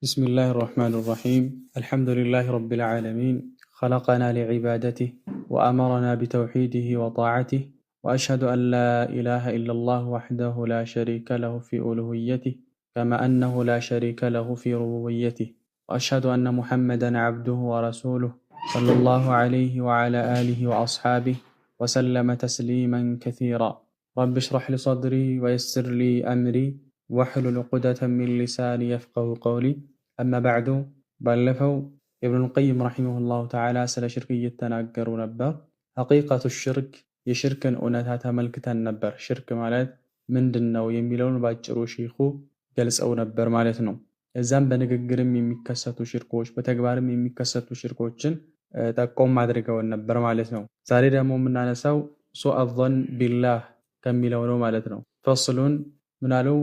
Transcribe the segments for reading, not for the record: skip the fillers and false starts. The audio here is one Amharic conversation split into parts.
بسم الله الرحمن الرحيم الحمد لله رب العالمين خلقنا لعبادته وأمرنا بتوحيده وطاعته وأشهد أن لا إله إلا الله وحده لا شريك له في ألوهيته كما أنه لا شريك له في ربوبيته وأشهد أن محمدا عبده ورسوله صلى الله عليه وعلى آله وأصحابه وسلم تسليما كثيرا رب اشرح لي صدري ويسر لي أمري واحلل عقدة من لساني يفقهوا قولي أما بعد ባለፈው ኢብኑል ቀይም ረሂመሁላሁ ተዓላ ስለ ሽርክ እየተናገሩ ነበር። ሐቂቀቱ ሽርክ የሽርክን እውነታ ተመልክተን ነበር። ሽርክ ማለት ምንድነው የሚለውን ባጭሩ ሼኹ ገልጸው ነበር ማለት ነው። እዛም በንግግርም የሚከሰቱ ሽርኮች በተግባርም የሚከሰቱ ሽርኮችን ጠቆም አድርገውን ነበር ማለት ነው። ዛሬ ደግሞ የምናነሳው ሱአ ظን ቢላህ ከሚለው ነው ማለት ነው። ፈስሉን ምናለው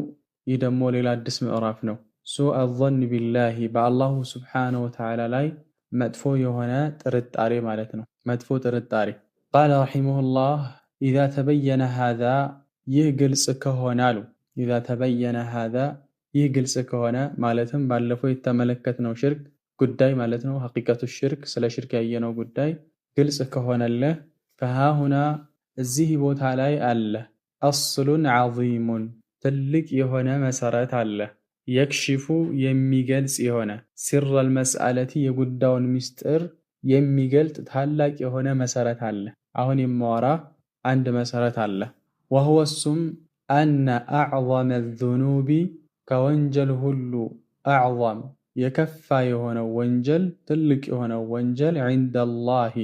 ይህ ደግሞ ሌላ አዲስ ምዕራፍ ነው። ሱአ ظን ቢላሂ በአላሁ ስብሓነሁ ወተዓላ ላይ መጥፎ የሆነ ጥርጣሬ ማለት ነው። መጥፎ ጥርጣሬ ቃለ ረሒመሁላህ ኢዛ ተበየነ ሃዛ ይህ ግልጽ ከሆነ አሉ። ኢዛ ተበየነ ሃዛ ይህ ግልጽ ከሆነ ማለትም ባለፈው የተመለከትነው ሽርክ ጉዳይ ማለት ነው። ሐቂቀቱ ሽርክ ስለ ሽርክ ያየነው ጉዳይ ግልጽ ከሆነልህ ፈሃሁና እዚህ ቦታ ላይ አለ አስሉን ዐዚሙን ትልቅ የሆነ መሰረት አለ። የክሽፉ የሚገልጽ የሆነ ሲረል መስአለቲ የጉዳዩን ምስጢር የሚገልጥ ታላቅ የሆነ መሰረት አለ። አሁን የማወራ አንድ መሰረት አለ። ወሁወ እሱም አነ አዕዘመ ዙኑቢ ከወንጀል ሁሉ አዕዘም የከፋ የሆነው ወንጀል ትልቅ የሆነው ወንጀል ዒንደላሂ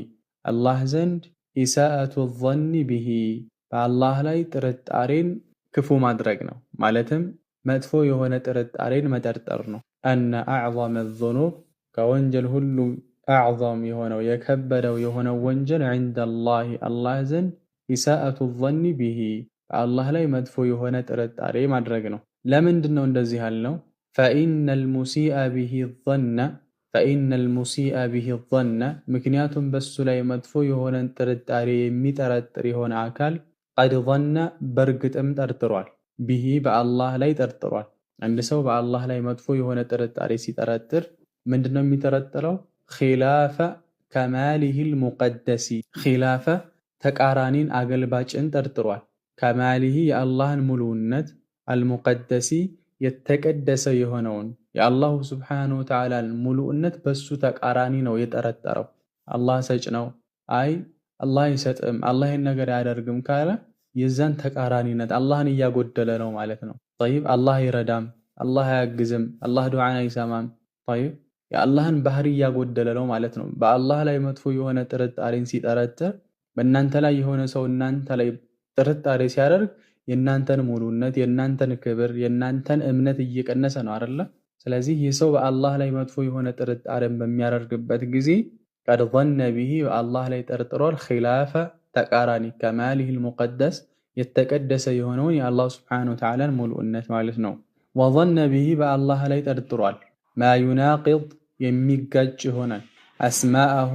አላህ ዘንድ ኢሳአቱ ظኒ ቢሂ በአላህ ላይ ጥርጣሬን ክፉ ማድረግ ነው። ማለትም መጥፎ የሆነ ጥርጣሬን መጠርጠር ነው። አነ አዕዘመ ዙኑብ ከወንጀል ሁሉ አዕዘም የሆነው የከበደው የሆነው ወንጀል ዒንደላሂ አላህ ዘንድ ኢሳአቱ ظኒ ቢሂ በአላህ ላይ መጥፎ የሆነ ጥርጣሬ ማድረግ ነው። ለምንድን ነው እንደዚህ ያልነው? ፈኢነል ሙሲአ ቢሂ ظነ ምክንያቱም በሱ ላይ መጥፎ የሆነን ጥርጣሬ የሚጠረጥር የሆነ አካል ቀድ ظነ በእርግጥም ጠርጥሯል። ቢሂ በአላህ ላይ ጠርጥሯል። አንድ ሰው በአላህ ላይ መጥፎ የሆነ ጥርጣሬ ሲጠረጥር ምንድነው የሚጠረጥረው? ኺላፈ ከማሊሂል ሙቀደሲ ኺላፈ ተቃራኒን አገልባጭን ጠርጥሯል። ከማሊሂ የአላህን ሙሉነት አልሙቀደሲ የተቀደሰ የሆነውን የአላሁ ስብሓነሁ ወተዓላን ሙሉነት በሱ ተቃራኒ ነው የጠረጠረው። አላህ ሰጭ ነው፣ አይ አላህ አይሰጥም፣ አላህ ይህን ነገር አያደርግም ካለ የዛን ተቃራኒነት አላህን እያጎደለ ነው ማለት ነው። ጠይብ አላህ አይረዳም፣ አላህ አያግዝም፣ አላህ ዱዓን አይሰማም። ጠይብ የአላህን ባህሪ እያጎደለ ነው ማለት ነው። በአላህ ላይ መጥፎ የሆነ ጥርጣሬን ሲጠረጥር በእናንተ ላይ የሆነ ሰው እናንተ ላይ ጥርጣሬ ሲያደርግ የእናንተን ሙሉነት፣ የእናንተን ክብር፣ የእናንተን እምነት እየቀነሰ ነው አይደለ? ስለዚህ ይህ ሰው በአላህ ላይ መጥፎ የሆነ ጥርጣሬን በሚያደርግበት ጊዜ ቀድ ظነ ቢሂ በአላህ ላይ ጠርጥሯል። ኺላፈ ተቃራኒ ከማሊሂል ሙቀደስ የተቀደሰ የሆነውን የአላህ ስብሓነሁ ወተዓላን ሙሉነት ማለት ነው። ወظነ ቢሂ በአላህ ላይ ጠርጥሯል። ማ ዩናቂድ የሚጋጭ ይሆናል አስማአሁ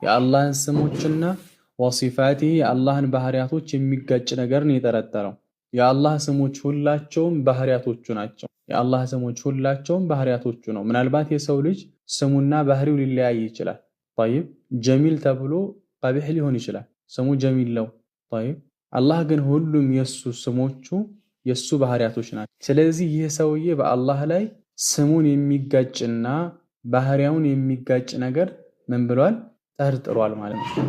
የአላህን ስሞችና ወሲፋቲሂ የአላህን ባህሪያቶች የሚጋጭ ነገርን የጠረጠረው። የአላህ ስሞች ሁላቸውም ባህሪያቶቹ ናቸው። የአላህ ስሞች ሁላቸውም ባህሪያቶቹ ነው። ምናልባት የሰው ልጅ ስሙና ባህሪው ሊለያይ ይችላል። ጠይብ ጀሚል ተብሎ ቀቢሕ ሊሆን ይችላል። ስሙ ጀሚል ነው። ጠይብ አላህ ግን ሁሉም የሱ ስሞቹ የሱ ባህሪያቶች ናቸው። ስለዚህ ይህ ሰውዬ በአላህ ላይ ስሙን የሚጋጭና ባህሪያውን የሚጋጭ ነገር ምን ብሏል? ጠርጥሯል ማለት ነው።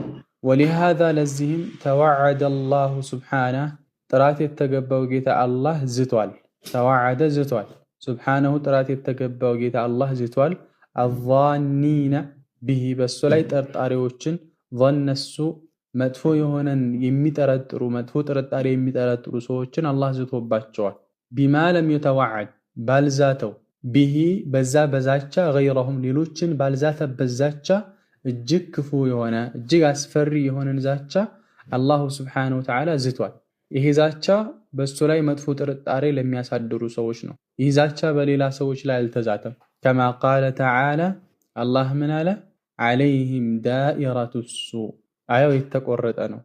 ወሊሃዛ ለዚህም ተወዐደ አላሁ ሱብሓነሁ ጥራት የተገባው ጌታ አላህ ዝቷል። ተወዐደ ዝቷል። ሱብሓነሁ ጥራት የተገባው ጌታ አላህ ዝቷል። አዛኒነ ቢሂ በሱ ላይ ጠርጣሪዎችን ظن እሱ መጥፎ የሆነን የሚጠረጥሩ መጥፎ ጥርጣሬ የሚጠረጥሩ ሰዎችን አላህ ዝቶባቸዋል። ቢማ ለም የተወዐድ ባልዛተው ቢሂ በዛ በዛቻ ገይረሁም ሌሎችን ባልዛተበት ዛቻ እጅግ ክፉ የሆነ እጅግ አስፈሪ የሆነን ዛቻ አላሁ ስብሓነሁ ወተዓላ ዝቷል። ይሄ ዛቻ በሱ ላይ መጥፎ ጥርጣሬ ለሚያሳድሩ ሰዎች ነው። ይህ ዛቻ በሌላ ሰዎች ላይ አልተዛተም። ከማ ቃለ ተዓላ አላህ ምን አለ? ዐለይሂም ዳኢረቱ ሱእ አያው የተቆረጠ ነው።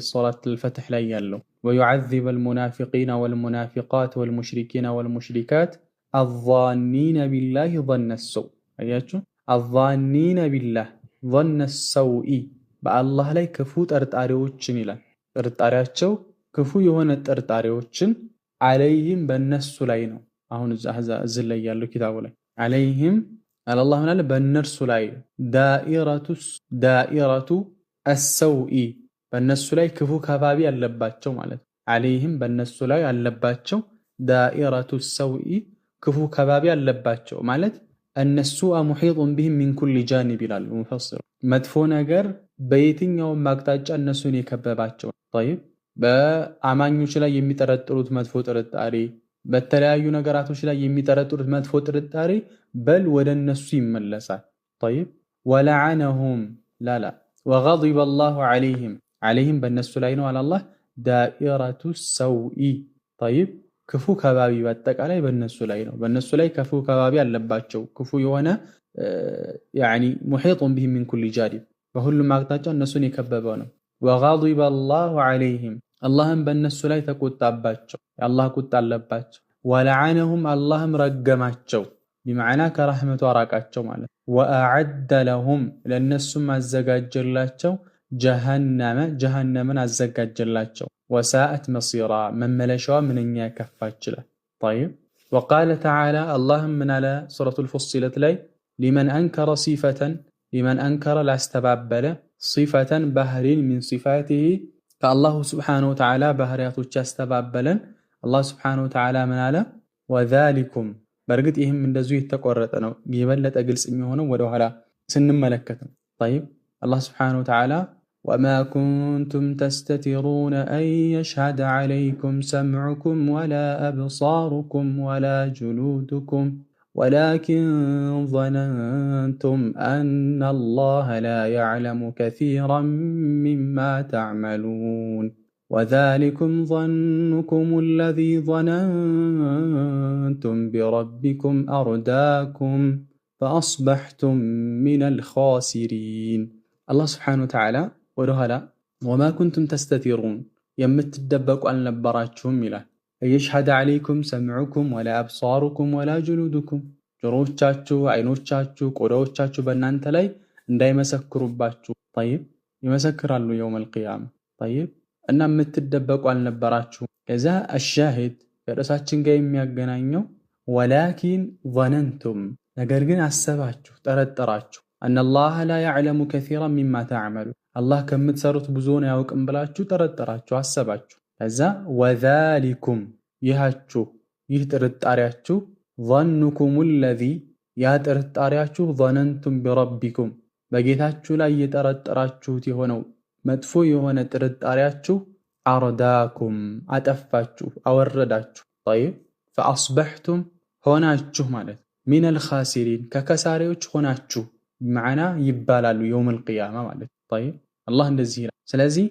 ሱረት አልፈትሕ ላይ ያለው ወዩዐዚበል ሙናፊቂነ ወልሙናፊቃት ወልሙሽሪኪነ ወልሙሽሪካት አዛኒነ ቢላሂ ظነ ሰው። አያችሁ፣ አዛኒነ ቢላህ ظነ ሰውኢ በአላህ ላይ ክፉ ጠርጣሪዎችን ይላል። ጥርጣሬያቸው ክፉ የሆነ ጥርጣሬዎችን አለይህም በእነሱ ላይ ነው። አሁን እዚህ ላይ ያለው ኪታቡ ላይ አለይህም አላህ ምን አለ? በእነርሱ ላይ ዳኢረቱ አሰውኢ በእነሱ ላይ ክፉ ከባቢ አለባቸው ማለት ነው። አለይህም በእነሱ ላይ አለባቸው ዳኢረቱ ሰውኢ ክፉ ከባቢ አለባቸው ማለት እነሱ ሙሒጡን ቢህም ሚን ኩሊ ጃኒብ ይላሉ ሙፈሲሩ። መጥፎ ነገር በየትኛውም አቅጣጫ እነሱን የከበባቸው። ጠይብ በአማኞች ላይ የሚጠረጥሩት መጥፎ ጥርጣሬ፣ በተለያዩ ነገራቶች ላይ የሚጠረጥሩት መጥፎ ጥርጣሬ በል ወደ እነሱ ይመለሳል። ጠይብ ወለዐነሁም ላላ ወገዲበ አላሁ ዐለይሂም በእነሱ ላይ ነው አላህ ዳኢረቱ ሰውኢ ጠይብ ክፉ ከባቢ በአጠቃላይ በእነሱ ላይ ነው። በእነሱ ላይ ክፉ ከባቢ አለባቸው። ክፉ የሆነ ሙሒጡን ቢሂም ሚን ኩሊ ጃኒብ በሁሉም አቅጣጫ እነሱን የከበበ ነው። ወገዲበ አላሁ ዐለይሂም አላህም በእነሱ ላይ ተቆጣባቸው፣ የአላህ ቁጣ አለባቸው። ወለዐነሁም አላህም ረገማቸው፣ ቢመዕና ከረሕመቱ አራቃቸው ማለት። ወአዐደ ለሁም ለእነሱም አዘጋጀላቸው ጀሃነምን አዘጋጀላቸው። ወሳአት መሲራ መመለሻዋ ምንኛ ያከፋች ይላል። ጠይብ ወቃለ ተዓላ አላህም ምን አለ ሱረቱል ፉሲለት ላይ ሊመን አንከረ ሲፈተን ሊመን አንከረ ላስተባበለ ሲፈተን ባህሪን ሚን ሲፋቲሂ ከአላሁ ስብሓነሁ ወተዓላ ባህሪያቶች ያስተባበለን አላህ ስብሓነሁ ወተዓላ ምን አለ? ወዛሊኩም በእርግጥ ይህም እንደዚሁ የተቆረጠ ነው። የበለጠ ግልጽ የሚሆነው ወደኋላ ስንመለከት ነው። ጠይብ አላህ ስብሓነሁ ወተዓላ ወማ ኩንቱም ተስተቲሩነ አን የሽሀደ ዐለይኩም ሰምዑኩም ወላ አብሳሩኩም ወላ ጁሉዱኩም ወላኪን ظነንቱም አነ አላህ ላ የዕለሙ ከሲራን ሚማ ተዕመሉን ወዛሊኩም ظነኩም አለዚ ظነንቱም ቢረቢኩም አርዳኩም ፈአስበሕቱም ሚነል ኻሲሪን። አላህ ስብሓነሁ ወተዓላ ወደኋላ ወማ ኩንቱም ተስተቲሩን የምትደበቁ አልነበራችሁም ይላል። የሽሀደ ዐለይኩም ሰምዑኩም ወላ አብሳሩኩም ወላ ጁሉዱኩም ጆሮዎቻችሁ፣ አይኖቻችሁ፣ ቆዳዎቻችሁ በእናንተ ላይ እንዳይመሰክሩባችሁ። ጠይብ ይመሰክራሉ የውመል ቂያማ። ጠይብ እና የምትደበቁ አልነበራችሁም። ከዛ አሻሂድ ከርዕሳችን ጋር የሚያገናኘው ወላኪን ظነንቱም ነገር ግን አሰባችሁ፣ ጠረጠራችሁ አነላህ ላ የዕለሙ ከሲራን ሚማ ተዕመሉ አላህ ከምትሰሩት ብዙውን አያውቅም ብላችሁ ጠረጠራችሁ፣ አሰባችሁ። ከዛ ወዛሊኩም ይሃችሁ ይህ ጥርጣሪያችሁ ظኑኩም ለዚ ያ ጥርጣሪያችሁ ظነንቱም ቢረቢኩም በጌታችሁ ላይ የጠረጠራችሁት የሆነው መጥፎ የሆነ ጥርጣሪያችሁ አርዳኩም አጠፋችሁ፣ አወረዳችሁ። ጠይብ ፈአስበሕቱም ሆናችሁ ማለት ሚነል ኻሲሪን ከከሳሪዎች ሆናችሁ ማዕና ይባላሉ የውመል ቂያማ ማለት። ጠይብ አላህ እንደዚህ ይላል። ስለዚህ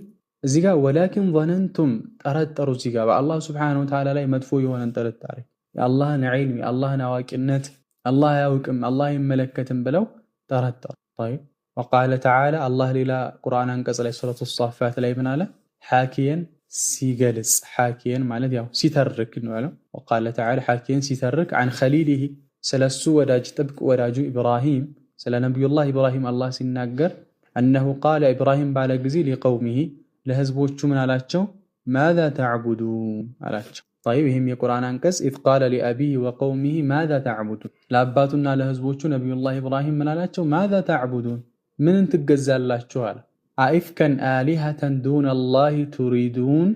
እዚህ ጋር ወላኪን ظነንቱም ጠረጠሩ፣ እዚህ ጋር በአላህ ስብሓነሁ ወተዓላ ላይ መጥፎ የሆነን ጥርጣሬ የአላህን ዒልም የአላህን አዋቂነት አላህ አያውቅም አላህ አይመለከትም ብለው ጠረጠሩ። ጠይብ ወቃለ ተዓላ አላህ ሌላ ቁርአን አንቀጽ ላይ ሱረቱ ሷፋት ላይ ምን አለ? ሓኪየን ሲገልጽ ሓኪየን ማለት ያው ሲተርክ ነው ያለው። ወቃለ ተዓላ ሓኪየን ሲተርክ አን ኸሊሊሂ ስለሱ ወዳጅ ጥብቅ ወዳጁ ኢብራሂም ስለ ነቢዩላህ ኢብራሂም አላህ ሲናገር አነሁ ቃለ ኢብራሂም ባለ ጊዜ ሊቀውሚሂ ለህዝቦቹ ምን አላቸው? ማዛ ተዕቡዱን አላቸው። ጠይብ ይህም የቁርአን አንቀጽ ኢዝ ቃለ ሊአቢሂ ወቀውሚሂ ማዛ ተዕቡዱን ለአባቱና ለህዝቦቹ ነቢዩላህ ኢብራሂም ምን አላቸው? ማዛ ተዕቡዱን ምንን ትገዛላችሁ አለ። አኢፍከን አሊሀተን ዱነላሂ ቱሪዱን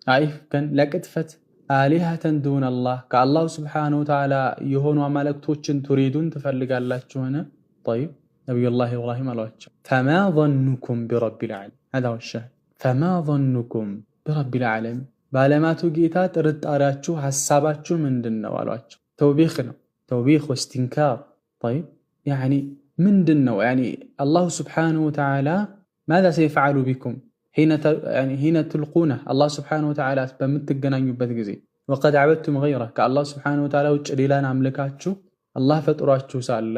አኢፍከን ለቅጥፈት አሊሀተን ዱነላህ ከአላሁ ስብሓነሁ ወተዓላ የሆኑ አማልክቶችን ቱሪዱን ትፈልጋላችሁን? ጠይብ ነቢዩላህ ኢብራሂም አሏቸው ፈማ ظኑኩም ቢረቢል ዓለሚን ሀዛ ሁወ ሻሂድ ፈማ ظኑኩም ቢረቢል ዓለሚን በዓለማቱ ጌታ ጥርጣሬያችሁ ሐሳባችሁ ምንድን ነው አሏቸው። ተውቢኽ ነው፣ ተውቢኽ ወስትንካር። ጠይብ ያኒ ምንድን ነው አላሁ ስብሓነሁ ወተዓላ ማዛ ሰየፍዓሉ ቢኩም ሒነ ትልቁነ አላህ ስብሓነሁ ወተዓላ በምትገናኙበት ጊዜ ወቀድ ዓበድቱም ገይረህ ከአላህ ስብሓነሁ ወተዓላ ውጭ ሌላን አምልካችሁ አላህ ፈጥሯችሁ ሳለ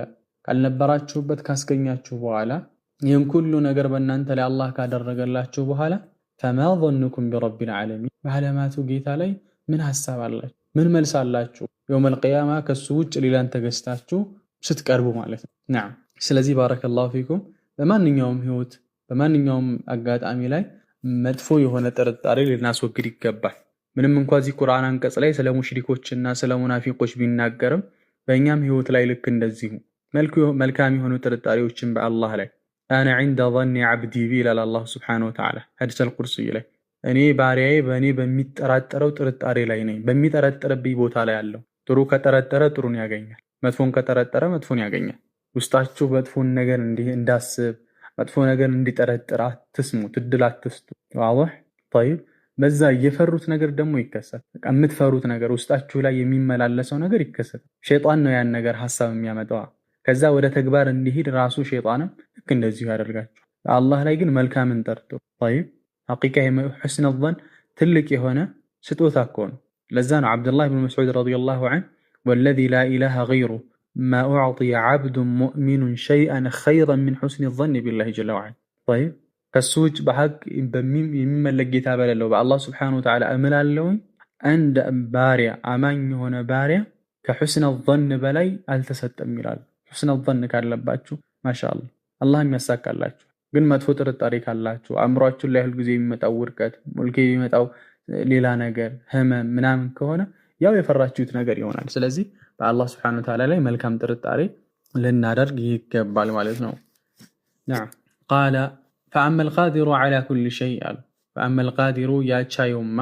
ካልነበራችሁበት ካስገኛችሁ በኋላ ይህን ሁሉ ነገር በእናንተ ላይ አላህ ካደረገላችሁ በኋላ ፈማ ظኑኩም ቢረቢል ዓለሚን በዓለማቱ ጌታ ላይ ምን ሐሳብ አላችሁ? ምን መልሳላችሁ? የውመል ቂያማ ከሱ ውጭ ሌላን ተገዝታችሁ ስትቀርቡ ማለት ነው። ነዓም። ስለዚህ ባረከላሁ ፊኩም በማንኛውም ህይወት በማንኛውም አጋጣሚ ላይ መጥፎ የሆነ ጥርጣሬ ልናስወግድ ይገባል። ምንም እንኳ እዚህ ቁርአን አንቀጽ ላይ ስለ ሙሽሪኮችና ስለ ሙናፊቆች ቢናገርም በእኛም ህይወት ላይ ልክ እንደዚሁ መልካም የሆኑ ጥርጣሬዎችን በአላህ ላይ አነ ዒንደ ظኒ ዓብዲ ቢ ይላል አላሁ ስብሓነሁ ወተዓላ ሐዲሰል ቁርሲይ ላይ እኔ ባሪያዬ በእኔ በሚጠራጠረው ጥርጣሬ ላይ ነኝ። በሚጠረጥርብኝ ቦታ ላይ አለው። ጥሩ ከጠረጠረ ጥሩን ያገኛል፣ መጥፎን ከጠረጠረ መጥፎን ያገኛል። ውስጣችሁ መጥፎን ነገር እንዳስብ መጥፎ ነገር እንዲጠረጥር አትስሙት፣ እድል አትስጡ። ዋضح طيب በዛ የፈሩት ነገር ደግሞ ይከሰታል። በቃ የምትፈሩት ነገር ውስጣችሁ ላይ የሚመላለሰው ነገር ይከሰታል። ሸይጣን ነው ያን ነገር ሐሳብ የሚያመጣው። ከዛ ወደ ተግባር እንዲሄድ ራሱ ሸይጣንም ልክ እንደዚሁ ያደርጋችሁ። አላህ ላይ ግን መልካምን ጠርጡ። طيب ሐቂቃ የሑስነ ظን ትልቅ የሆነ ስጦታ እኮ ነው። ለዛ ነው አብዱላህ ብን መስዑድ ረዲየላሁ ዐንሁ ወለዚ ላ ኢላሃ ገይሩ ማ ኡዕጢየ ዐብዱን ሙእሚኑን ሸይአን ኸይረን ሚን ሑስኒ ظን ቢላሂ ጀለ ወዐላ። طيب ከሱ ውጭ በሐቅ የሚመለክ ጌታ በሌለው በአላህ ስብሓነሁ ወተዓላ እምላለሁኝ አንድ ባሪያ አማኝ የሆነ ባሪያ ከሑስነ ظን በላይ አልተሰጠም ይላል። ሑስነ ظን ካለባችሁ ማሻአላህ አላህ የሚያሳካላችሁ። ግን መጥፎ ጥርጣሬ ካላችሁ አእምሯችሁ ላይ ሁልጊዜ የሚመጣው ውድቀት ሙልክ የሚመጣው ሌላ ነገር ህመም ምናምን ከሆነ ያው የፈራችሁት ነገር ይሆናል። ስለዚህ በአላህ ስብሓነሁ ወተዓላ ላይ መልካም ጥርጣሬ ልናደርግ ይገባል ማለት ነው። ነዓም ቃለ ፈአመል ቃዲሩ ዐላ ኩሊ ሸይእ አሉ። ፈአመል ቃዲሩ ያቻዩማ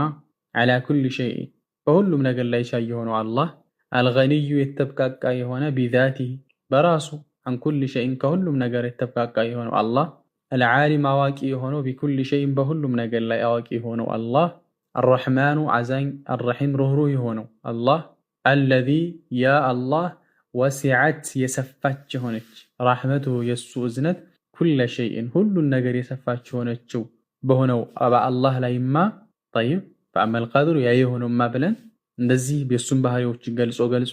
ዐላ ኩሊ ሸይእ በሁሉም ነገር ላይ ቻይ የሆነው አላህ አልገኒዩ የተብቃቃ የሆነ ቢዛቲሂ በራሱ አን ኩሊ ሸይእን ከሁሉም ነገር የተብቃቃ የሆነው አላህ አልዓሊም አዋቂ የሆነው ቢኩሊ ሸይእን በሁሉም ነገር ላይ አዋቂ የሆነው አላህ አርረሕማኑ አዛኝ አርረሒም ሩህሩህ የሆነው አላህ አለዚ ያ አላህ ወሲዐት የሰፋች የሆነች ረሕመቱሁ የሱ እዝነት ኩለ ሸይእን ሁሉን ነገር የሰፋች የሆነችው በሆነው በአላህ ላይማ ጠይብ ፈአመል ቃዲሩ ያ የሆነውማ ብለን እንደዚህ የሱን ባህሪዎች ገልጾ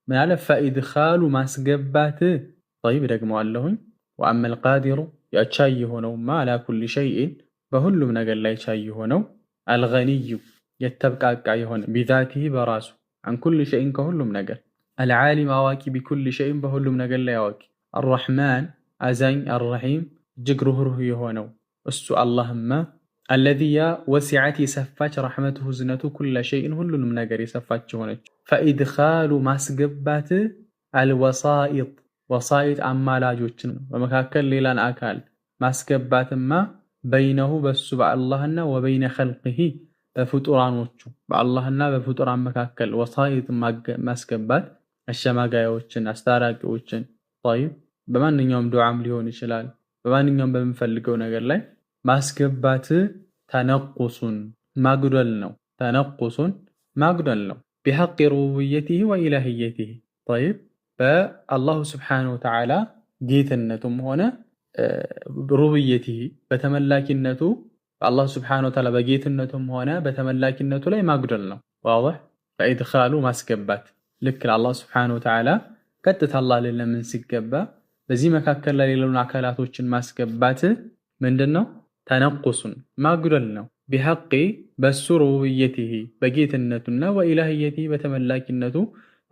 ምን አለ ፈኢድኻሉ ማስገባት ጠይብ ደግመዋለሁኝ ወአመል ቃዲሩ ያቻይ የሆነውማ አላ ኩሊ ሸይእን በሁሉም ነገር ላይ ቻይ የሆነው አልገኒዩ የተብቃቃ የሆነ ቢዛቲሂ በራሱ አን ኩሊ ሸይእን ከሁሉም ነገር አልዓሊም አዋቂ ቢኩሊ ሸይእን በሁሉም ነገር ላይ አዋቂ አርረሕማን አዛኝ አርረሒም እጅግ ሩህሩህ የሆነው እሱ አላህማ አለዚ ያ ወሲዐት የሰፋች ረሕመቱሁ እዝነቱ ኩለ ሸይእን ሁሉንም ነገር የሰፋች የሆነች ፈኢድኻሉ ማስገባት አልወሳኢጥ ወሳኢጥ አማላጆችን በመካከል ሌላን አካል ማስገባትማ በይነሁ በሱ በአላህና ወበይነ ኸልቂሂ በፍጡራኖቹ በአላህና በፍጡራን መካከል ወሳኢጥ ማስገባት አሸማጋዮችን አስታራቂዎችን ጠይብ በማንኛውም ዱዓም ሊሆን ይችላል በማንኛውም በምንፈልገው ነገር ላይ ማስገባት ተነቁሱን ማጉደል ነው። ተነቁሱን ማጉደል ነው። ቢሐቅ ሩቡብየቲሂ ወኢላህየቲሂ ጠይብ በአላሁ ስብሓነሁ ወተዓላ ጌትነቱም ሆነ ሩቡብየቲሂ በተመላኪነቱ በአላሁ ስብሓነሁ ወተዓላ በጌትነቱም ሆነ በተመላኪነቱ ላይ ማጉደል ነው። ዋضح ፈኢድኻሉ ማስገባት ልክ ለአላሁ ስብሓነሁ ወተዓላ ቀጥታ አላህ ለምን ሲገባ በዚህ መካከል ላይ ሌሎች አካላቶችን ማስገባት ምንድነው? ተነቁሱን ማጉደል ነው። ቢሐቅ በሱ ሩቡብየቲሂ በጌትነቱና ወኢላህየቲሂ በተመላኪነቱ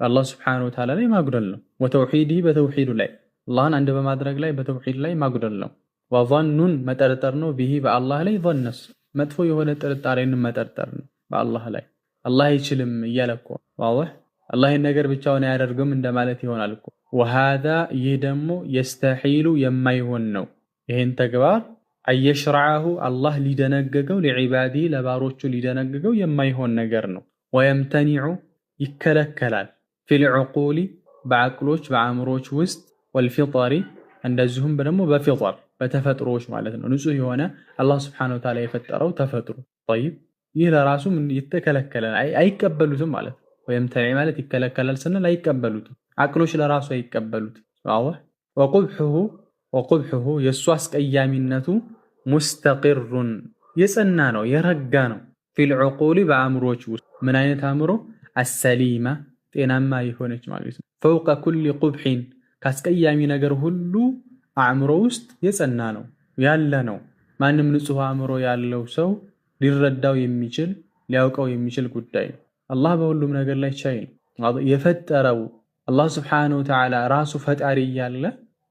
በአላህ ስብሓነሁ ወተዓላ ላይ ማጉደል ነው። ወተውሂዲሂ በተውሂዱ ላይ አላህን አንድ በማድረግ ላይ በተውሂድ ላይ ማጉደል ነው። ወظኑን መጠርጠር ነው። ቢሂ በአላህ ላይ ظنስ መጥፎ የሆነ ጥርጣሬን መጠርጠር ነው በአላህ ላይ አላህ አይችልም እያለ እኮ ዋضح አላህ ይህን ነገር ብቻውን አያደርግም እንደማለት ይሆናል እኮ። ወሃዛ ይህ ደግሞ የስተሒሉ የማይሆን ነው። ይህን ተግባር አየሽረዐሁ አላህ ሊደነገገው ሊዒባዲሂ ለባሮቹ ሊደነገገው የማይሆን ነገር ነው። ወየምተኒዑ ይከለከላል ፊል ዑቁሊ በዐቅሎች በአእምሮች ውስጥ ወልፊጠሪ እንደዚሁም ደግሞ በፊጠር በተፈጥሮዎች ማለት ነው። ንጹህ የሆነ አላህ ስብሓነሁ ወተዓላ የፈጠረው ተፈጥሮ ጠይብ ይህ ለራሱ የተከለከለ አይቀበሉትም ማለት ነው። ወየምተኒዕ ማለት ይከለከላል ስንል አይቀበሉትም። ዐቅሎች ለራሱ አይቀበሉትም። ወቁብሑሁ የእሱ አስቀያሚነቱ ሙስተቂሩን የጸና ነው የረጋ ነው። ፊል ዑቁሊ በአእምሮች ውስጥ ምን አይነት አእምሮ? አሰሊማ ጤናማ የሆነች ማለት ነው። ፈውቀ ኩሊ ቁብሒን ከአስቀያሚ ነገር ሁሉ አእምሮ ውስጥ የጸና ነው ያለ ነው። ማንም ንጹህ አእምሮ ያለው ሰው ሊረዳው የሚችል ሊያውቀው የሚችል ጉዳይ ነው። አላህ በሁሉም ነገር ላይ ቻይ ነው። የፈጠረው አላህ ስብሓነሁ ወተዓላ ራሱ ፈጣሪ እያለ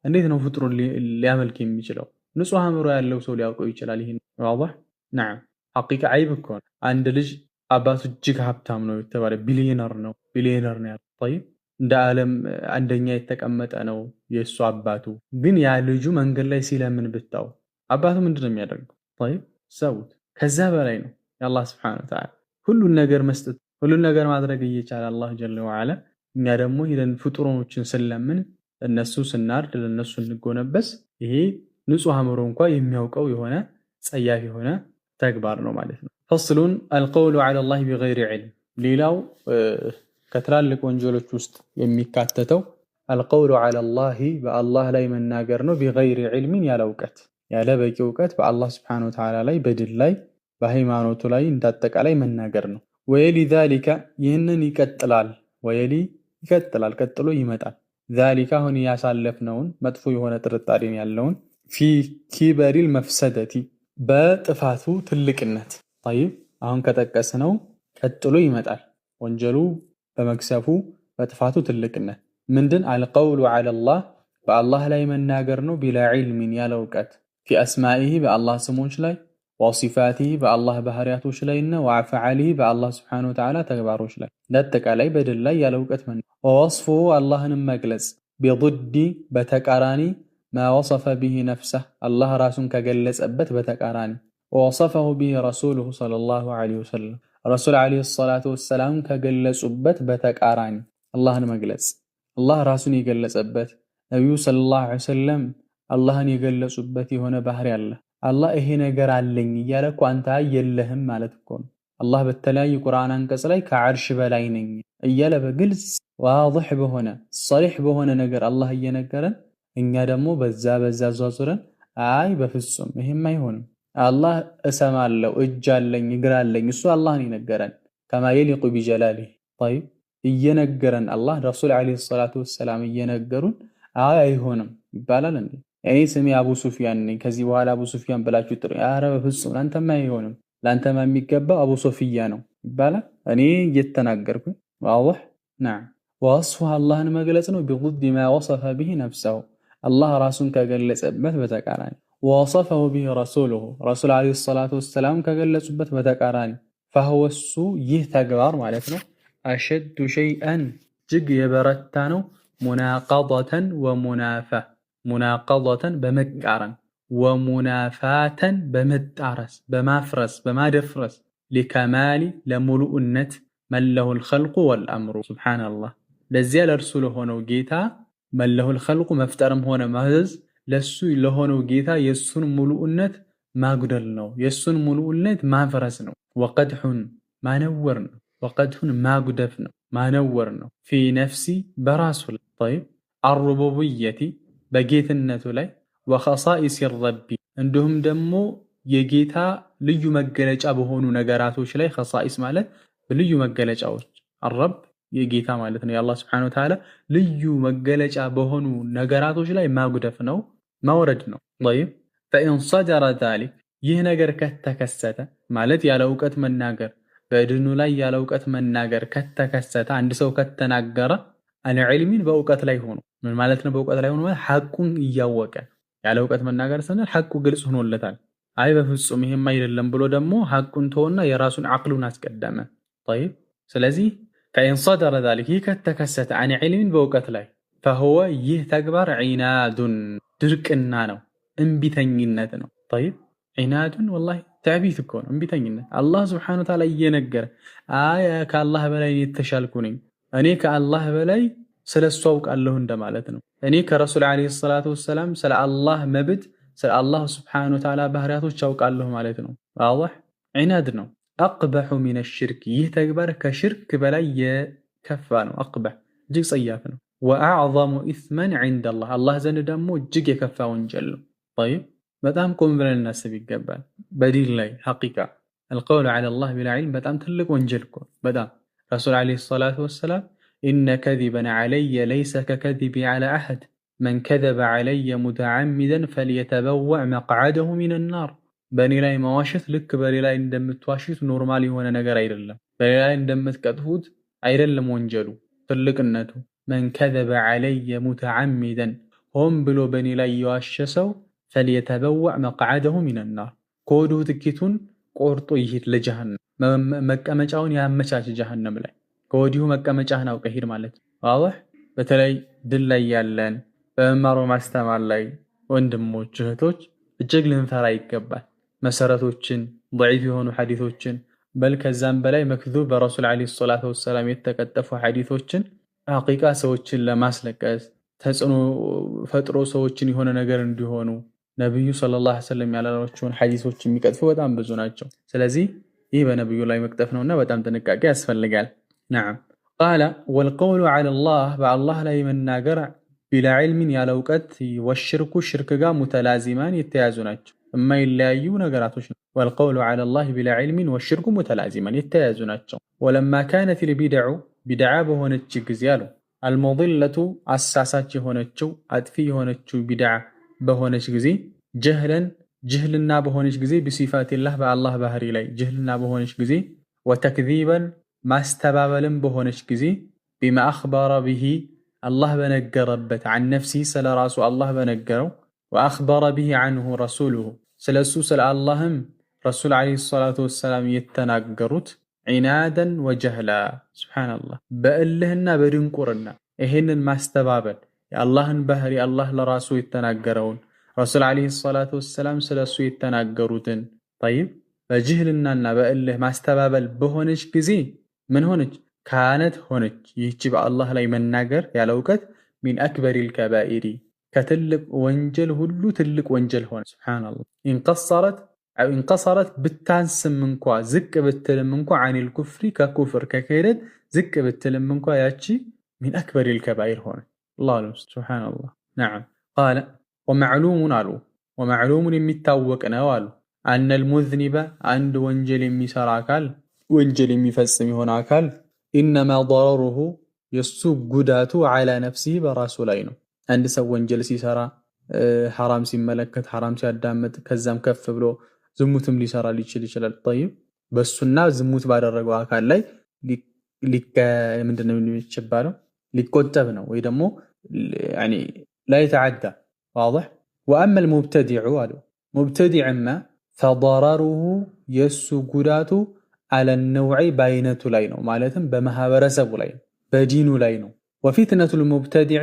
እንዴት ነው ፍጥሩን ሊያመልክ የሚችለው? ንጹህ አእምሮ ያለው ሰው ሊያውቀው ይችላል። ይሄን ዋضح نعم ሐቂቃ አይብ እኮ ነው። አንድ ልጅ አባቱ እጅግ ሀብታም ነው የተባለ ቢሊየነር ነው ያለው طيب እንደ ዓለም አንደኛ የተቀመጠ ነው የእሱ አባቱ። ግን ያ ልጁ መንገድ ላይ ሲለምን ብታው አባቱ ምንድነው የሚያደርገው? طيب ሰውት ከዛ በላይ ነው የአላህ ስብሓነሁ ወተዓላ ሁሉን ነገር መስጠት ሁሉን ነገር ማድረግ እየቻለ አላህ ጀለ ወዐላ፣ እኛ ደግሞ ሄደን ፍጡሮችን ስለምን እነሱ ስናርድ ለነሱ እንጎነበስ፣ ይሄ ንጹህ አእምሮ እንኳን የሚያውቀው የሆነ ጸያፍ የሆነ ተግባር ነው ማለት ነው። ፈስሉን አልቀውሉ ዐላ ላህ ቢገይሪ ዒልም። ሌላው ከትላልቅ ወንጀሎች ውስጥ የሚካተተው አልቀውሉ ዐላ ላህ በአላህ ላይ መናገር ነው። ቢገይሪ ዒልሚን ያለ እውቀት ያለ በቂ እውቀት በአላህ ስብሓነሁ ወተዓላ ላይ በድል ላይ በሃይማኖቱ ላይ እንዳጠቃላይ መናገር ነው። ወየሊ ዛሊከ ይህንን ይቀጥላል። ወየሊ ይቀጥላል፣ ቀጥሎ ይመጣል። ዛሊከ አሁን ያሳለፍነውን መጥፎ የሆነ ጥርጣሬን ያለውን ፊ ኪበሪል መፍሰደቲ በጥፋቱ ትልቅነት ጠይብ አሁን ከጠቀስነው ቀጥሎ ይመጣል። ወንጀሉ በመክሰፉ በጥፋቱ ትልቅነት ምንድን አልቀውሉ ዐለላህ በአላህ ላይ መናገር ነው። ቢላ ዒልሚን ያለ እውቀት ፊ አስማኢሂ በአላህ ስሞች ላይ ወሲፋቲሂ በአላህ ባህሪያቶች ላይና ወአፍዓሊሂ በአላህ ስብሓነሁ ወተዓላ ተግባሮች ላይ ለአጠቃላይ በድል ላይ ያለ እውቀት መናገር። ወወስፉሁ አላህንም መግለጽ ቢضዲ በተቃራኒ ማ ወሰፈ ቢሂ ነፍሰህ አላህ ራሱን ከገለጸበት በተቃራኒ ወወሰፈሁ ቢሂ ረሱሉሁ ሰለላሁ ዐለይሂ ወሰለም ረሱል ዐለይሂ ሰላቱ ወሰላም ከገለጹበት በተቃራኒ አላህን መግለጽ። አላህ ራሱን የገለጸበት ነቢዩ ሰለላሁ ዐለይሂ ወሰለም አላህን የገለጹበት የሆነ ባህሪ አለ። አላህ ይሄ ነገር አለኝ እያለ እኮ አንተ የለህም ማለት እኮ ነው። አላህ በተለያዩ ቁርአን አንቀጽ ላይ ከዓርሽ በላይ ነኝ እያለ በግልጽ ዋضح በሆነ ሰሪሕ በሆነ ነገር አላህ እየነገረን፣ እኛ ደግሞ በዛ ዟዙረን አይ በፍጹም ይሄም አይሆንም አላህ እሰማለሁ እጅ አለኝ እግር አለኝ እሱ አላህን የነገረን ከማ የሊቁ ቢጀላሊህ طيب እየነገረን አላህ ረሱል ዐለይሂ ሰላቱ ወሰላም እየነገሩን አይ አይሆንም ይባላል እንዴ? እኔ ስሜ አቡ ሱፊያን ነኝ ከዚህ በኋላ አቡ ሱፊያን ብላችሁ ጥሩ። ኧረ በፍጹም ላንተማ አይሆንም ላንተማ የሚገባው አቡ ሶፊያ ነው ይባላል። እኔ እየተናገርኩኝ ዋضح نعم ወስፉ አላህን መግለጽ ነው። ቢضد ما وصف به نفسه አላህ ራሱን ከገለጸበት በተቃራኒ ወወሰፈሁ ቢሂ ረሱሉሁ ረሱል ዐለይሂ ሰላቱ ወሰላም ከገለጹበት በተቃራኒ فهو እሱ ይህ ተግባር ማለት ነው አሸዱ ሸይአን እጅግ የበረታ ነው ሙናቀضተን ወሙናፋ ሙናቀضተን በመቃረን ወሙናፋተን በመጣረስ በማፍረስ በማደፍረስ ሊከማሊ ለሙሉእነት መለሁል ኸልቁ ወልአምሩ ሱብሓነላህ ለዚያ ለእርሱ ለሆነው ጌታ መለሁል ኸልቁ መፍጠርም ሆነ ማዘዝ ለሱ ለሆነው ጌታ የሱን ሙሉእነት ማጉደል ነው። የሱን ሙሉእነት ማፍረስ ነው። ወቀድሑን ማነወር ነው። ወቀድሑን ማጉደፍ ነው ማነወር ነው። ፊ ነፍሲ በራሱ ላይ ጠይብ አሩቡብየቲ በጌትነቱ ላይ ወኸሳኢስ ረቢ እንዲሁም ደግሞ የጌታ ልዩ መገለጫ በሆኑ ነገራቶች ላይ ኸሳኢስ ማለት ልዩ መገለጫዎች አረብ የጌታ ማለት ነው። የአላህ ስብሓነሁ ወተዓላ ልዩ መገለጫ በሆኑ ነገራቶች ላይ ማጉደፍ ነው ማውረድ ነው። ጠይብ ፈኢን ሰደረ ዛሊክ ይህ ነገር ከተከሰተ ማለት ያለ እውቀት መናገር በድኑ ላይ ያለ እውቀት መናገር ከተከሰተ አንድ ሰው ከተናገረ አልዕልሚን በእውቀት ላይ ሆኖ ምን ማለት ነው? በእውቀት ላይ ሆኖ ማለት ሐቁን እያወቀ ያለ እውቀት መናገር ስንል ሐቁ ግልጽ ሆኖለታል። አይ በፍጹም ይሄም አይደለም ብሎ ደግሞ ሐቁን ተወና የራሱን አቅሉን አስቀደመ። ጠይብ ስለዚህ ፈኢን ሰደረ ዛሊክ ይህ ከተከሰተ አን ዒልሚን በእውቀት ላይ ፈሁወ ይህ ተግባር ዒናዱን ድርቅና ነው፣ እምቢተኝነት ነው። ጠይብ ዒናዱን ወላሂ ትዕቢት እኮ ነው፣ እምቢተኝነት። አላህ ስብሓነሁ ወተዓላ እየነገረ አይ ከአላህ በላይ የተሻልኩ ነኝ እኔ ከአላህ በላይ ስለሱ አውቃለሁ እንደማለት ነው። እኔ ከረሱል ዐለይሂ ሰላቱ ወሰላም ስለ አላህ መብት ስለ አላህ ስብሓነሁ ወተዓላ ባህሪያቶች አውቃለሁ ማለት ነው። ዋضح ዒናድ ነው። አቅበሑ ሚነ ሽርክ ይህ ተግባር ከሽርክ በላይ የከፋ ነው። አቅበሕ እጅግ ጸያፍ ነው። ወአዕዘሙ ኢስመን ዒንደላህ አላህ ዘንድ ደግሞ እጅግ የከፋ ወንጀል ነው። ጠይብ በጣም ቆም ብለን እናስብ ይገባል። በዲን ላይ ሐቂቃ አልቀውሉ ዐለላህ ቢላ ዒልም በጣም ትልቅ ወንጀል እኮ በጣም ረሱል ዐለይሂ ሰላቱ ወሰላም ኢነ ከዚበን ዐለየ ለይሰ ከከዚቢ ዐላ አሐድ መን ከዘበ ዐለየ ሙተዓሚደን ፈልየተበወዕ መቅዐደሁ ሚነናር በእኔ ላይ መዋሸት ልክ በእኔ ላይ እንደምትዋሽት ኖርማል የሆነ ነገር አይደለም። በሌላ ላይ እንደምትቀጥፉት አይደለም ወንጀሉ ትልቅነቱ። መን ከዘበ ዐለየ ሙተዓሚደን ሆን ብሎ በእኔ ላይ የዋሸ ሰው ፈልየተበወዕ መቅዓደሁ ሚነናር ከወዲሁ ትኬቱን ቆርጦ ይሂድ ለጀሃነም፣ መቀመጫውን ያመቻች ጀሃነም ላይ ከወዲሁ መቀመጫህን አውቀህ ሂድ ማለት ነው። ዋضح። በተለይ ድል ላይ ያለን በመማር ማስተማር ላይ ወንድሞች እህቶች እጅግ ልንፈራ ይገባል። መሰረቶችን ضعيف የሆኑ ሐዲሶችን በል ከዛም በላይ መክዙብ በረሱል ዓለይሂ ሰላቱ ወሰላም የተቀጠፉ ሐዲሶችን ሐቂቃ ሰዎችን ለማስለቀስ ተጽዕኖ ፈጥሮ ሰዎችን የሆነ ነገር እንዲሆኑ ነብዩ ሰለላሁ ዐለይሂ ወሰለም ያላቸውን ሐዲሶች የሚቀጥፉ በጣም ብዙ ናቸው። ስለዚህ ይህ በነብዩ ላይ መቅጠፍ ነውና በጣም ጥንቃቄ ያስፈልጋል። ነዓም ቃለ ወልቀውሉ ዐለላህ በአላህ ላይ መናገር ቢላ ዒልሚን ያለ እውቀት ወሽርኩ ሽርክ ጋር ሙተላዚማን የተያዙ ናቸው፣ የማይለያዩ ነገራቶች ነው። ወልቀውሉ ዐለላህ ቢላ ዒልሚን ወሽርኩ ሙተላዚማን የተያዙ ናቸው። ወለማ ካነት ልቢድዑ ቢድዓ በሆነች ጊዜ አሉ አልሙድለቱ አሳሳች የሆነችው አጥፊ የሆነችው ቢድዓ በሆነች ጊዜ ጅህልና በሆነች ጊዜ ቢሲፋቲላህ በአላህ ባህሪ ላይ ጅህልና በሆነች ጊዜ ወተክዚበን ማስተባበልም በሆነች ጊዜ ቢማ አኽበረ ቢሂ አላህ በነገረበት አን ነፍሲሂ ስለ ራሱ አላህ በነገረው ወአኽበረ ቢሂ አንሁ ረሱሉሁ ስለሱ ስለ አላህም ረሱል ዓለይሂ ሰላቱ ወሰላም የተናገሩት ዒናደን ወጀህላ ሱብሓነላህ በእልህና በድንቁርና ይሄንን ማስተባበል የአላህን ባህሪ አላህ ለራሱ የተናገረውን ረሱል ዓለይሂ ሰላቱ ወሰላም ስለሱ የተናገሩትን ጠይብ በጅህልናና በእልህ ማስተባበል በሆነች ጊዜ ምን ሆነች? ካነት ሆነች ይህች በአላህ ላይ መናገር ያለ እውቀት ሚን አክበሪል ከባኢሪ ከትልቅ ወንጀል ሁሉ ትልቅ ወንጀል ሆነ። ሱብሓነላህ ኢንቀሰረት ብታንስም እንኳ ዝቅ ብትልም እንኳ አኒል ኩፍሪ ከኩፍር ከክህደት ዝቅ ብትልም እንኳ ያቺ ሚን አክበሪል ከባኢር ሆነ። አላሁ ሱብሓነላህ። ነዓም ቃለ ወመዕሉሙን አሉ ወመዕሉሙን የሚታወቅ ነው አሉ አነል ሙዝኒበ አንድ ወንጀል የሚሰራ አካል ወንጀል የሚፈጽም የሆነ አካል ኢነማ ضرሩሁ የሱ ጉዳቱ ዐላ ነፍሲሂ በራሱ ላይ ነው። አንድ ሰው ወንጀል ሲሰራ ሐራም ሲመለከት ሐራም ሲያዳምጥ ከዛም ከፍ ብሎ ዝሙትም ሊሰራ ሊችል ይችላል። ጠይብ በሱና ዝሙት ባደረገው አካል ላይ ምንድነው የሚባለው ሊቆጠብ ነው ወይ ደግሞ يعني لا يتعدى واضح. واما المبتدع قالوا مبتدع ما فضرره يسو ጉዳቱ على النوع باينቱ ላይ ነው ማለትም በማህበረሰቡ ላይ በዲኑ ላይ ነው። وفتنة المبتدع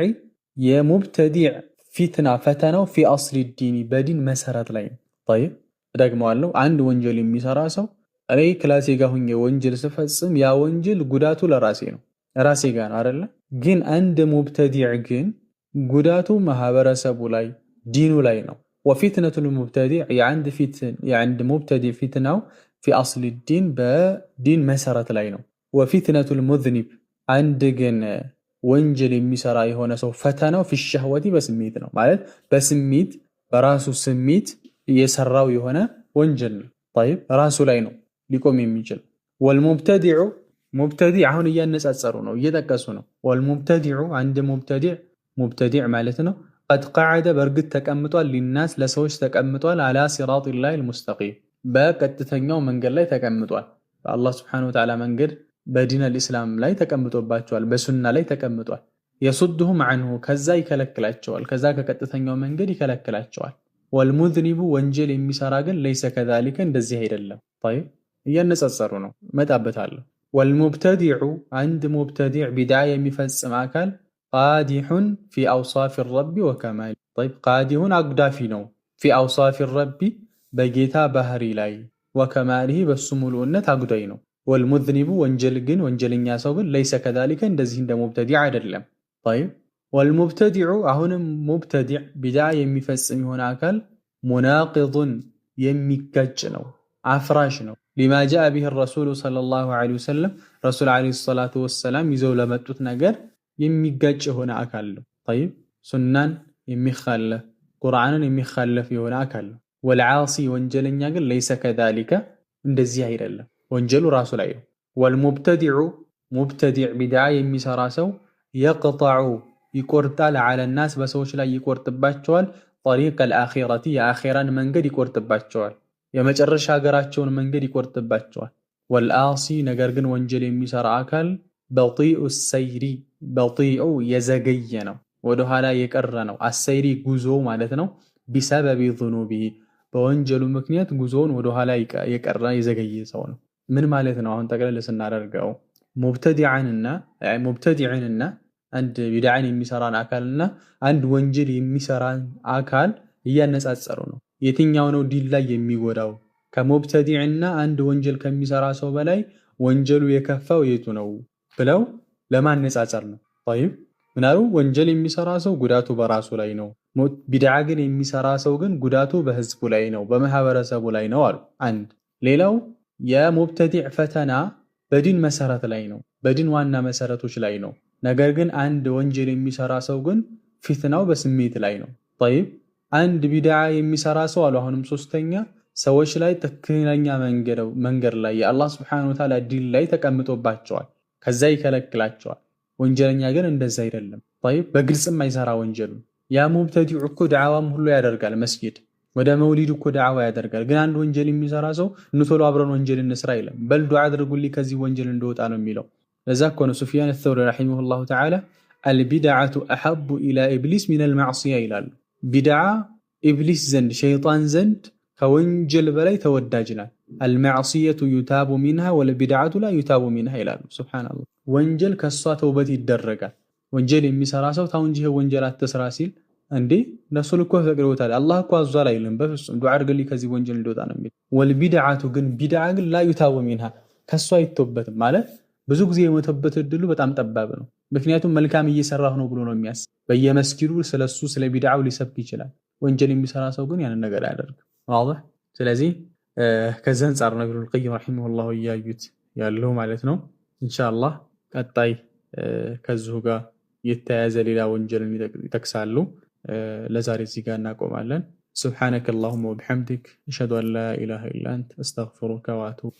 የሙብተዲዕ ፊትና ፈተናው في اصل الدين በዲን መሰረት ላይ ነው። طيب ደግመዋለሁ አንድ ወንጀል የሚሰራ ሰው እኔ ክላሴ ጋር ሆኜ ወንጀል ስፈጽም ያ ወንጀል ጉዳቱ ለራሴ ነው ራሴ ጋር ነው አይደለ? ግን አንድ ሙብተዲዕ ግን ጉዳቱ ማህበረሰቡ ላይ ዲኑ ላይ ነው። وفتنة المبتدع የአንድ ሙብተዲዕ ፊትናው في اصل الدين በዲን መሰረት ላይ ነው። وفتنة المذنب አንድ ግን ወንጀል የሚሰራ የሆነ ሰው ፈተናው في الشهوة በስሜት ነው ማለት በስሜት በራሱ ስሜት የሰራው የሆነ ወንጀል ነው። طيب ራሱ ላይ ነው ሊቆም የሚችል والمبتدع ሙብተዲዕ አሁን እያነጻጸሩ ነው እየጠቀሱ ነው። ወልሙብተዲዑ አንድ ሙብተዲዕ ማለት ነው ቀድ ቀዐደ በእርግጥ ተቀምጧል ሊናስ ለሰዎች ተቀምጧል አላ ሲራጢላሂል ሙስተቂም በቀጥተኛው መንገድ ላይ ተቀምጧል። በአላህ ሱብሓነሁ ወተዓላ መንገድ በዲነል ኢስላም ላይ ተቀምጦባቸዋል፣ በሱና ላይ ተቀምጧል። የሱድሁም ዐንሁ ከዛ ይከለክላቸዋል፣ ከዛ ከቀጥተኛው መንገድ ይከለክላቸዋል። ወልሙዝኒቡ ወንጀል የሚሰራ ግን ለይሰ ከዛሊከ እንደዚህ አይደለም። ጠይብ እያነጻጸሩ ነው መጣበታለሁ። ወልሙብተዲዑ አንድ ሙብተዲዕ ቢድዓ የሚፈጽም አካል ቃዲሑን ፊ አውሳፊ ረቢ ወከማሊ ጠይብ ቃዲሑን አጉዳፊ ነው ፊ አውሳፊ ረቢ በጌታ ባህሪ ላይ ወከማሊሂ በሱ ሙሉእነት አጉዳይ ነው። ወልሙዝኒቡ ወንጀለኛ ሰው ግን ለይሰ ከዛሊከ እንደዚህ እንደ ሙብተዲዕ አይደለም። ጠይብ ወልሙብተዲዑ አሁንም ሙብተዲዕ ቢድዓ የሚፈጽም የሆነ አካል ሙናቂዱን የሚጋጭ ነው አፍራሽ ነው ሊማ ጃአ ቢሂ ረሱሉ ሰለላሁ ዐለይሂ ወሰለም ረሱል ዐለይሂ ሰላቱ ወሰላም ይዘው ለመጡት ነገር የሚጋጭ የሆነ አካል ነው። ጠይብ ሱናን የሚኻለፍ ቁርአንን የሚኻለፍ የሆነ አካል ነው። ወልዓሲ ወንጀለኛ ግን ለይሰ ከዛሊከ እንደዚህ አይደለም፣ ወንጀሉ ራሱ ላይ ነው። ወልሙብተዲዑ ሙብተዲዕ ቢድዓ የሚሰራ ሰው የቅጠዑ ይቆርጣል ዐለ ናስ በሰዎች ላይ ይቆርጥባቸዋል ጠሪቀል አኺረቲ የአኺራን መንገድ ይቆርጥባቸዋል፣ የመጨረሻ ሀገራቸውን መንገድ ይቆርጥባቸዋል። ወልአሲ ነገር ግን ወንጀል የሚሰራ አካል በጢኡ ሰይሪ በጢኡ የዘገየ ነው፣ ወደኋላ የቀረ ነው። አሰይሪ ጉዞ ማለት ነው። ቢሰበቢ ዙኑቢሂ በወንጀሉ ምክንያት ጉዞውን ወደኋላ የቀረ የዘገየ ሰው ነው። ምን ማለት ነው? አሁን ጠቅለል ስናደርገው ሙብተዲዕንና አንድ ቢድዓን የሚሰራን አካልና አንድ ወንጀል የሚሰራን አካል እያነጻጸሩ ነው። የትኛው ነው ዲን ላይ የሚጎዳው? ከሙብተዲዕና አንድ ወንጀል ከሚሰራ ሰው በላይ ወንጀሉ የከፋው የቱ ነው ብለው ለማነጻጸር ነው። طيب ምናሉ ወንጀል የሚሰራ ሰው ጉዳቱ በራሱ ላይ ነው፣ ቢድዓ ግን የሚሰራ ሰው ግን ጉዳቱ በህዝቡ ላይ ነው፣ በማህበረሰቡ ላይ ነው አሉ። አንድ ሌላው የሙብተዲዕ ፈተና በዲን መሰረት ላይ ነው፣ በዲን ዋና መሰረቶች ላይ ነው። ነገር ግን አንድ ወንጀል የሚሰራ ሰው ግን ፊትናው በስሜት ላይ ነው። طيب አንድ ቢድዓ የሚሰራ ሰው አሉ አሁንም ሶስተኛ ሰዎች ላይ ትክክለኛ መንገድ ላይ የአላህ Subhanahu Wa Ta'ala ዲን ላይ ተቀምጦባቸዋል፣ ከዛ ይከለክላቸዋል። ወንጀለኛ ግን እንደዛ አይደለም። طيب በግልጽም አይሰራ ወንጀሉ። ያ ሙብተዲዕ እኮ ዳዕዋም ሁሉ ያደርጋል፣ መስጊድ ወደ መውሊድ እኮ ዳዕዋ ያደርጋል። ግን አንድ ወንጀል የሚሰራ ሰው ቶሎ አብረን ወንጀል እንስራ አይልም። በል ዱዓ አድርጉልኝ ከዚህ ወንጀል እንደወጣ ነው የሚለው። ለዛ እኮ ነው ሱፊያን አልተውሪ ረሂመሁላሁ ተዓላ አልቢድዓቱ አሐቡ ኢላ ኢብሊስ ሚነል ማዕሲያ ይላሉ። ቢድዓ ኢብሊስ ዘንድ ሸይጣን ዘንድ ከወንጀል በላይ ተወዳጅ ናት። አልማዕሲየቱ ዩታቡ ሚንሃ ወልቢድዓቱ ላ ዩታቡ ሚንሃ ይላሉ። ሱብሃንአላህ ወንጀል ከሷ ተውበት ይደረጋል። ወንጀል የሚሰራ ሰው ታው እንጂ ወንጀል አትስራ ሲል እንዴ ረሱል እኮ ፈቅደውታል፣ አላህ እኮ አዟል አይልም። በፍጹም ዱዓ አድርግልኝ ከዚህ ወንጀል እንደወጣ ነው የሚል። ወልቢድዓቱ ግን ቢድዓ ግን ላ ዩታቡ ሚንሃ ከሷ አይተውበትም ማለት ብዙ ጊዜ የሞተበት እድሉ በጣም ጠባብ ነው። ምክንያቱም መልካም እየሰራሁ ነው ብሎ ነው የሚያስብ። በየመስጊዱ ስለሱ ስለ ቢድዓው ሊሰብክ ይችላል። ወንጀል የሚሰራ ሰው ግን ያንን ነገር አያደርግም። ዋضح። ስለዚህ ከዚህ አንፃር ነው ኢብኑል ቀይም ረሂመሁላህ እያዩት ያለው ማለት ነው። ኢንሻአላህ ቀጣይ ከዚሁ ጋር የተያያዘ ሌላ ወንጀልን ይጠቅሳሉ። ለዛሬ እዚህ ጋር እናቆማለን። ሱብሃነከ አላሁመ ወቢሐምዲክ አሽሀዱ አን ላ ኢላሃ ኢላ አንተ አስተግፊሩከ ወአቱቡ